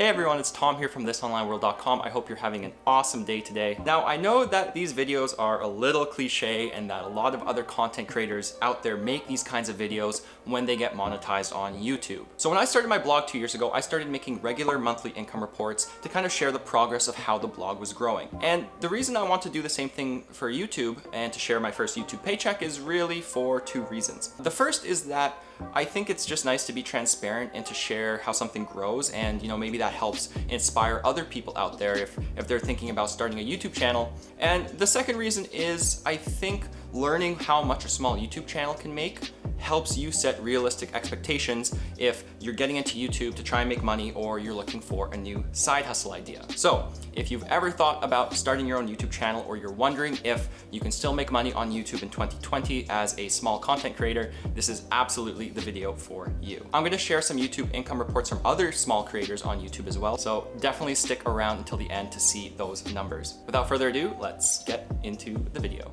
Hey everyone, it's Tom here from thisonlineworld.com. I hope you're having an awesome day today. Now, I know that these videos are a little cliche and that a lot of other content creators out there make these kinds of videos when they get monetized on YouTube. So when I started my blog 2 years ago, I started making regular monthly income reports to kind of share the progress of how the blog was growing. And the reason I want to do the same thing for YouTube and to share my first YouTube paycheck is really for two reasons. The first is that I think it's just nice to be transparent and to share how something grows, and maybe that helps inspire other people out there if they're thinking about starting a YouTube channel. And the second reason is I think learning how much a small YouTube channel can make helps you set realistic expectations if you're getting into YouTube to try and make money or you're looking for a new side hustle idea. So if you've ever thought about starting your own YouTube channel, or you're wondering if you can still make money on YouTube in 2020 as a small content creator, this is absolutely the video for you. I'm going to share some YouTube income reports from other small creators on YouTube as well, so definitely stick around until the end to see those numbers. Without further ado, let's get into the video.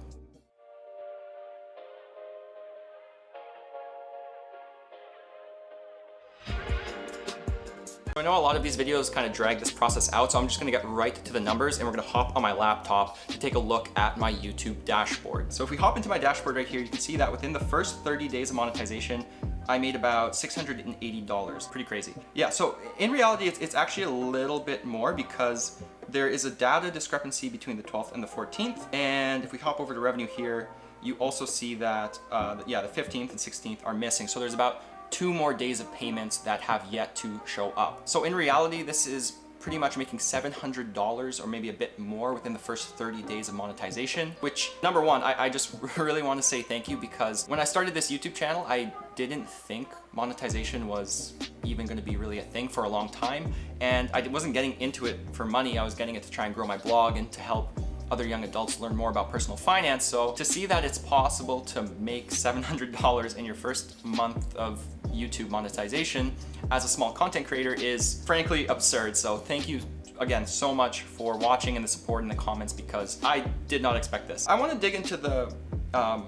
I know a lot of these videos kind of drag this process out, so I'm just gonna get right to the numbers, and we're gonna hop on my laptop to take a look at my YouTube dashboard. So if we hop into my dashboard right here, you can see that within the first 30 days of monetization, I made about $680, pretty crazy. Yeah, so in reality, it's actually a little bit more because there is a data discrepancy between the 12th and the 14th. And if we hop over to revenue here, you also see that, the 15th and 16th are missing. So there's about 2 more days of payments that have yet to show up. So in reality, this is pretty much making $700 or maybe a bit more within the first 30 days of monetization, which, number one, I just really want to say thank you, because when I started this YouTube channel, I didn't think monetization was even going to be really a thing for a long time. And I wasn't getting into it for money. I was getting it to try and grow my blog and to help other young adults learn more about personal finance. So to see that it's possible to make $700 in your first month of YouTube monetization as a small content creator is frankly absurd. So thank you again so much for watching and the support in the comments, because I did not expect this. I want to dig into the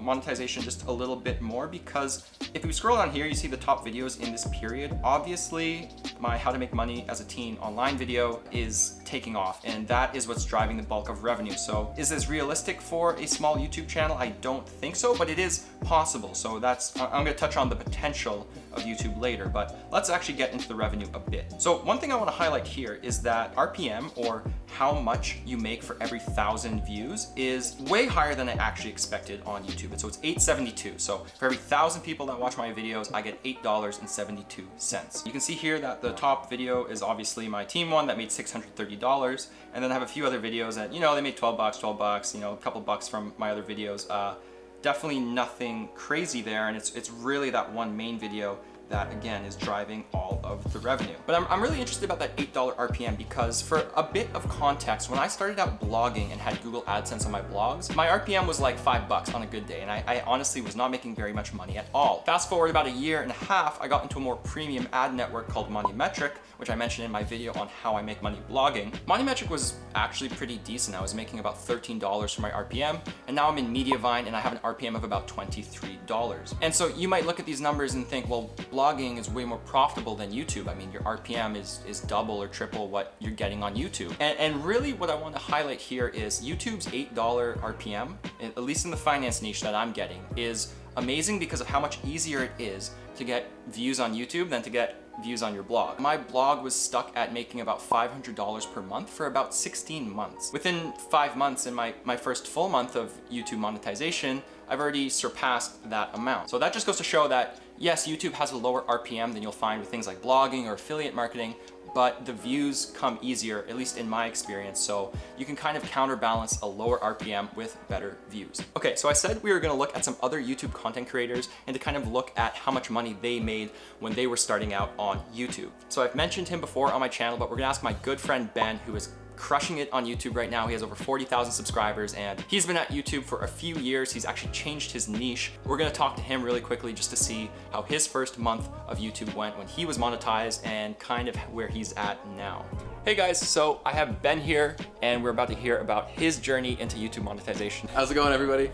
monetization just a little bit more, because if we scroll down here, you see the top videos in this period. Obviously, my how to make money as a teen online video is taking off, and that is what's driving the bulk of revenue. So is this realistic for a small YouTube channel? I don't think so, but it is possible. So I'm gonna touch on the potential of YouTube later, but let's actually get into the revenue a bit. So one thing I want to highlight here is that RPM, or how much you make for every 1,000 views, is way higher than I actually expected on YouTube. And so it's $8.72. So for every 1,000 people that watch my videos, I get $8.72. You can see here that the top video is obviously my team one that made $630. And then I have a few other videos that, they made $12, a couple bucks from my other videos. Definitely nothing crazy there, and it's really that one main video that again is driving all of the revenue. But I'm really interested about that $8 RPM, because for a bit of context, when I started out blogging and had Google AdSense on my blogs, my RPM was like $5 on a good day, and I honestly was not making very much money at all. Fast forward about a year and a half, I got into a more premium ad network called Moneymetric, which I mentioned in my video on how I make money blogging. Moneymetric was actually pretty decent. I was making about $13 for my RPM, and now I'm in Mediavine and I have an RPM of about $23. And so you might look at these numbers and think, well, blogging is way more profitable than YouTube. I mean, your RPM is double or triple what you're getting on YouTube. And really what I want to highlight here is YouTube's $8 RPM, at least in the finance niche that I'm getting, is amazing because of how much easier it is to get views on YouTube than to get views on your blog. My blog was stuck at making about $500 per month for about 16 months. Within 5 months, in my first full month of YouTube monetization, I've already surpassed that amount. So that just goes to show that yes, YouTube has a lower RPM than you'll find with things like blogging or affiliate marketing, but the views come easier, at least in my experience. So you can kind of counterbalance a lower RPM with better views. Okay, so I said we were gonna look at some other YouTube content creators and to kind of look at how much money they made when they were starting out on YouTube. So I've mentioned him before on my channel, but we're gonna ask my good friend Ben, who is crushing it on YouTube right now. He has over 40,000 subscribers, and he's been at YouTube for a few years. He's actually changed his niche. We're gonna talk to him really quickly just to see how his first month of YouTube went when he was monetized and kind of where he's at now. Hey guys, so I have Ben here and we're about to hear about his journey into YouTube monetization. How's it going, everybody?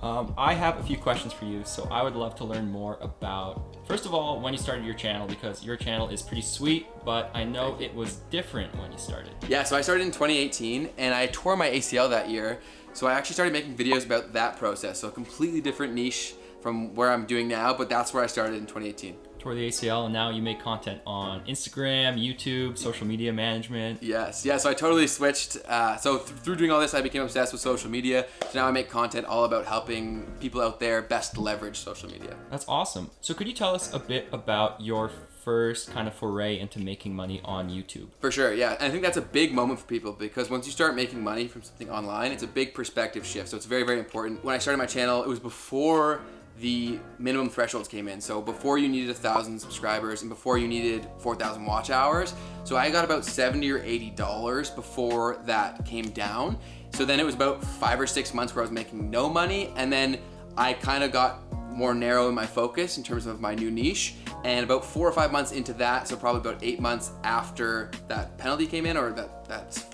I have a few questions for you, so I would love to learn more about, first of all, when you started your channel, because your channel is pretty sweet, but I know it was different when you started. Yeah, so I started in 2018 and I tore my ACL that year. So I actually started making videos about that process. So a completely different niche from where I'm doing now, but that's where I started in 2018. Tore the ACL, and now you make content on Instagram, YouTube, social media management. Yes, yeah, so I totally switched. Through doing all this, I became obsessed with social media. So now I make content all about helping people out there best leverage social media. That's awesome. So could you tell us a bit about your first kind of foray into making money on YouTube? For sure, yeah. And I think that's a big moment for people, because once you start making money from something online, it's a big perspective shift. So it's very, very important. When I started my channel, it was before the minimum thresholds came in. So before you needed 1,000 subscribers and before you needed 4,000 watch hours. So I got about $70 or $80 before that came down. So then it was about 5 or 6 months where I was making no money. And then I kind of got more narrow in my focus in terms of my new niche. And about 4 or 5 months into that, so probably about 8 months after that penalty came in, or that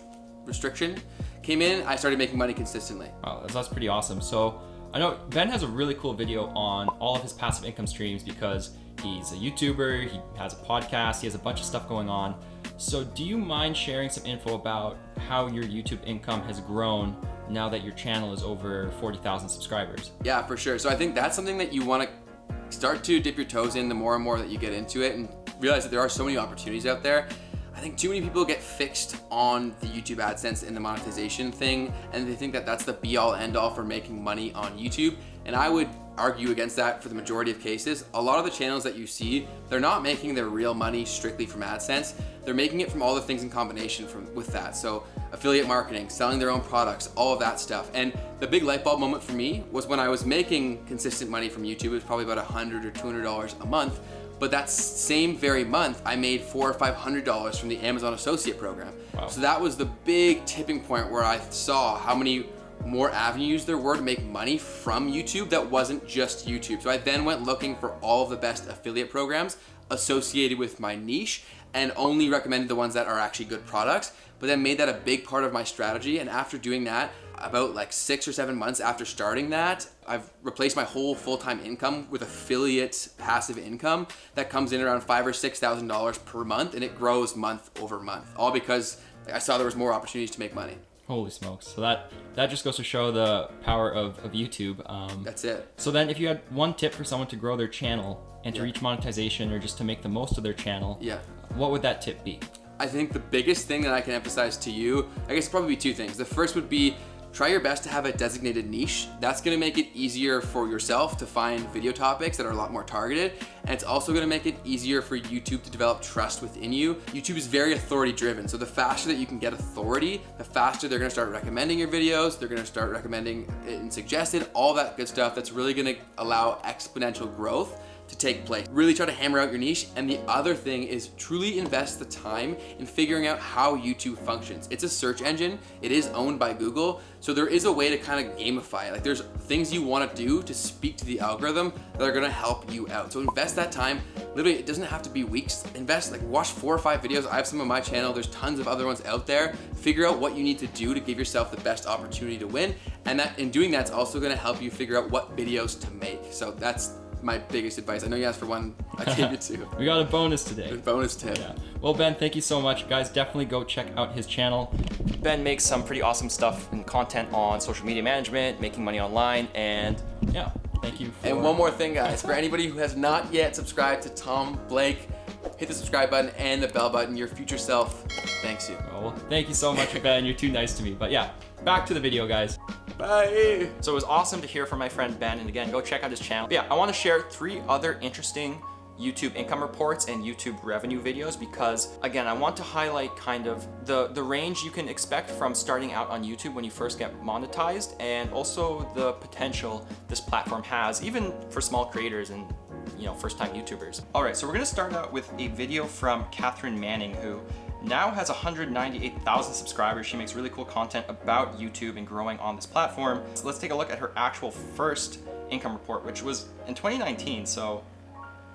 restriction came in, I started making money consistently. Wow, that's pretty awesome. So I know Ben has a really cool video on all of his passive income streams because he's a YouTuber, he has a podcast, he has a bunch of stuff going on. So do you mind sharing some info about how your YouTube income has grown now that your channel is over 40,000 subscribers? Yeah, for sure. So I think that's something that you want to start to dip your toes in the more and more that you get into it, and realize that there are so many opportunities out there. I think too many people get fixed on the YouTube AdSense and the monetization thing, and they think that that's the be-all end-all for making money on YouTube. And I would argue against that for the majority of cases. A lot of the channels that you see, they're not making their real money strictly from AdSense. They're making it from all the things in combination with that. So affiliate marketing, selling their own products, all of that stuff. And the big light bulb moment for me was when I was making consistent money from YouTube. It was probably about $100 or $200 a month. But that same very month, I made $400 or $500 from the Amazon Associate Program. Wow. So that was the big tipping point where I saw how many more avenues there were to make money from YouTube that wasn't just YouTube. So I then went looking for all of the best affiliate programs associated with my niche and only recommended the ones that are actually good products, but then made that a big part of my strategy. And after doing that, about like 6 or 7 months after starting that, I've replaced my whole full-time income with affiliate passive income that comes in around $5,000 or $6,000 per month, and it grows month over month, all because I saw there was more opportunities to make money. Holy smokes. So that just goes to show the power of YouTube. That's it. So then if you had one tip for someone to grow their channel and to reach monetization, or just to make the most of their channel, what would that tip be? I think the biggest thing that I can emphasize to you, I guess it'd probably be two things. The first would be try your best to have a designated niche. That's gonna make it easier for yourself to find video topics that are a lot more targeted. And it's also gonna make it easier for YouTube to develop trust within you. YouTube is very authority driven. So the faster that you can get authority, the faster they're gonna start recommending your videos. They're gonna start recommending it and suggested, all that good stuff that's really gonna allow exponential growth to take place. Really try to hammer out your niche. And the other thing is truly invest the time in figuring out how YouTube functions. It's a search engine. It is owned by Google. So there is a way to kind of gamify it. Like there's things you want to do to speak to the algorithm that are going to help you out. So invest that time. Literally, it doesn't have to be weeks. Invest, like watch 4 or 5 videos. I have some on my channel. There's tons of other ones out there. Figure out what you need to do to give yourself the best opportunity to win. And that in doing that's also going to help you figure out what videos to make. So that's my biggest advice. I know you asked for one, I gave you 2. We got a bonus today. A bonus tip. Yeah. Well, Ben, thank you so much. Guys, definitely go check out his channel. Ben makes some pretty awesome stuff and content on social media management, making money online, and yeah, thank you. And one more thing, guys, for anybody who has not yet subscribed to Tom Blake, hit the subscribe button and the bell button. Your future self thanks you. Oh, well, thank you so much, Ben. You're too nice to me. But yeah, back to the video, guys. Bye. So it was awesome to hear from my friend Ben, and again, go check out his channel. But yeah, I want to share 3 other interesting YouTube income reports and YouTube revenue videos because, again, I want to highlight kind of the range you can expect from starting out on YouTube when you first get monetized, and also the potential this platform has, even for small creators and first-time YouTubers. All right, so we're gonna start out with a video from Catherine Manning, who now has 198,000 subscribers. She makes really cool content about YouTube and growing on this platform. So let's take a look at her actual first income report, which was in 2019. So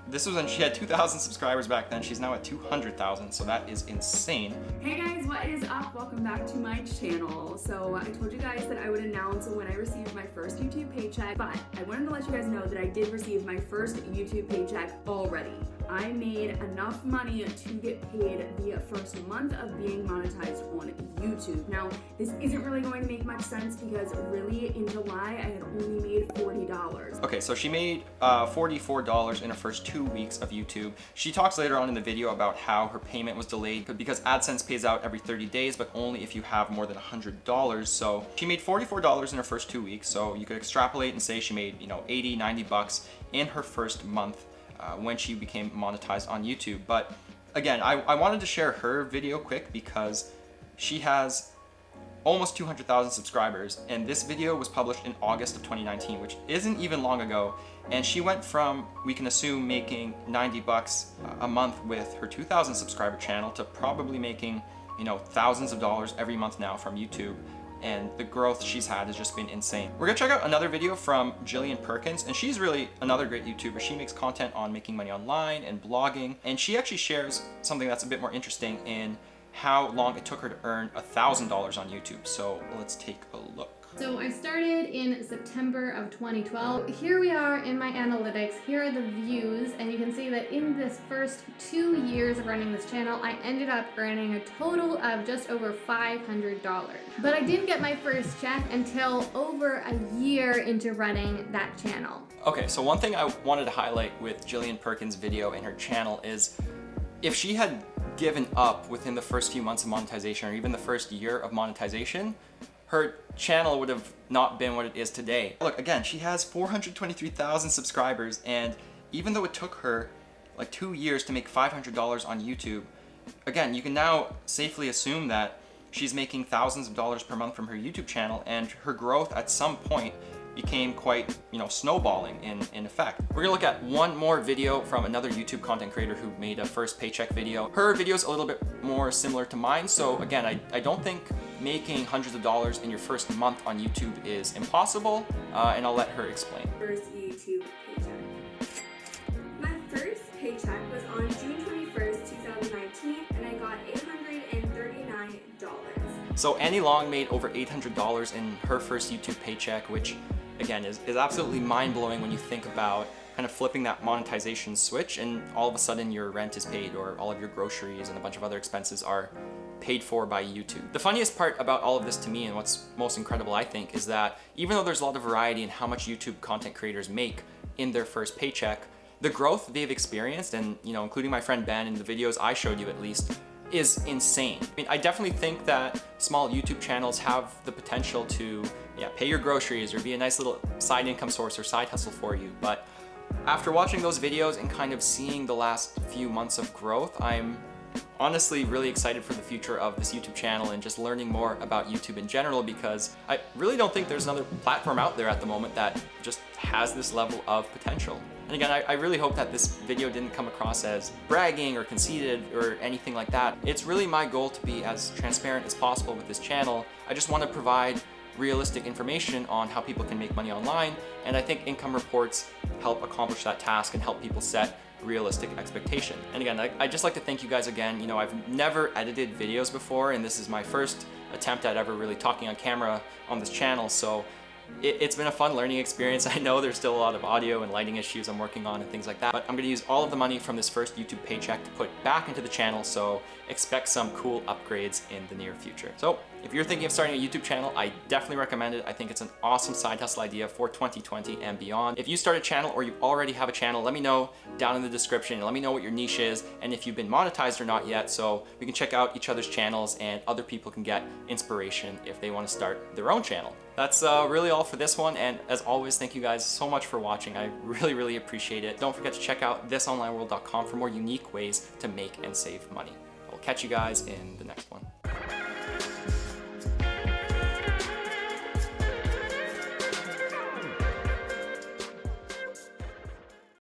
This was when she had 2,000 subscribers back then. She's now at 200,000, so that is insane. Hey guys, what is up? Welcome back to my channel. So I told you guys that I would announce when I received my first YouTube paycheck, but I wanted to let you guys know that I did receive my first YouTube paycheck already. I made enough money to get paid the first month of being monetized on YouTube. Now, this isn't really going to make much sense because really in July I had only made $40. Okay, so she made $44 in her first 2 weeks of YouTube. She talks later on in the video about how her payment was delayed because AdSense pays out every 30 days, but only if you have more than $100. So she made $44 in her first 2 weeks. So you could extrapolate and say she made, 80, 90 bucks in her first month when she became monetized on YouTube. But again, I wanted to share her video quick because she has almost 200,000 subscribers, and this video was published in August of 2019, which isn't even long ago. And she went from, we can assume, making 90 bucks a month with her 2,000 subscriber channel to probably making, thousands of dollars every month now from YouTube. And the growth she's had has just been insane. We're gonna check out another video from Jillian Perkins, and she's really another great YouTuber. She makes content on making money online and blogging, and she actually shares something that's a bit more interesting in how long it took her to earn $1,000 on YouTube. So let's take a look. So I started in September of 2012. Here we are in my analytics. Here are the views, and you can see that in this first 2 years of running this channel, I ended up earning a total of just over $500. But I didn't get my first check until over a year into running that channel. Okay, so one thing I wanted to highlight with Jillian Perkins' video and her channel is if she had given up within the first few months of monetization or even the first year of monetization, her channel would have not been what it is today. Look, again, she has 423,000 subscribers, and even though it took her like 2 years to make $500 on YouTube, again, you can now safely assume that she's making thousands of dollars per month from her YouTube channel, and her growth at some point became quite, snowballing in effect. We're gonna look at one more video from another YouTube content creator who made a first paycheck video. Her video's a little bit more similar to mine. So again, I don't think making hundreds of dollars in your first month on YouTube is impossible, and I'll let her explain. First YouTube paycheck. My first paycheck was on June 21st, 2019, and I got $839. So Annie Long made over $800 in her first YouTube paycheck, which again is absolutely mind-blowing when you think about kind of flipping that monetization switch and all of a sudden your rent is paid, or all of your groceries and a bunch of other expenses are paid for by YouTube. The funniest part about all of this to me, and what's most incredible I think, is that even though there's a lot of variety in how much YouTube content creators make in their first paycheck, the growth they've experienced, and including my friend Ben in the videos I showed you at least, is insane. I mean, I definitely think that small YouTube channels have the potential to pay your groceries or be a nice little side income source or side hustle for you. But after watching those videos and kind of seeing the last few months of growth, I'm honestly really excited for the future of this YouTube channel and just learning more about YouTube in general, because I really don't think there's another platform out there at the moment that just has this level of potential. And again, I really hope that this video didn't come across as bragging or conceited or anything like that. It's really my goal to be as transparent as possible with this channel. I just want to provide realistic information on how people can make money online, and I think income reports help accomplish that task and help people set realistic expectation. And again, I'd just like to thank you guys again. I've never edited videos before, and this is my first attempt at ever really talking on camera on this channel, so it's been a fun learning experience. I know there's still a lot of audio and lighting issues I'm working on and things like that, but I'm gonna use all of the money from this first YouTube paycheck to put back into the channel, so expect some cool upgrades in the near future. So if you're thinking of starting a YouTube channel, I definitely recommend it. I think it's an awesome side hustle idea for 2020 and beyond. If you start a channel or you already have a channel, let me know down in the description and let me know what your niche is and if you've been monetized or not yet, so we can check out each other's channels and other people can get inspiration if they want to start their own channel. That's really all for this one, and as always, thank you guys so much for watching. I really appreciate it. Don't forget to check out thisonlineworld.com for more unique ways to make and save money. I'll catch you guys in the next one.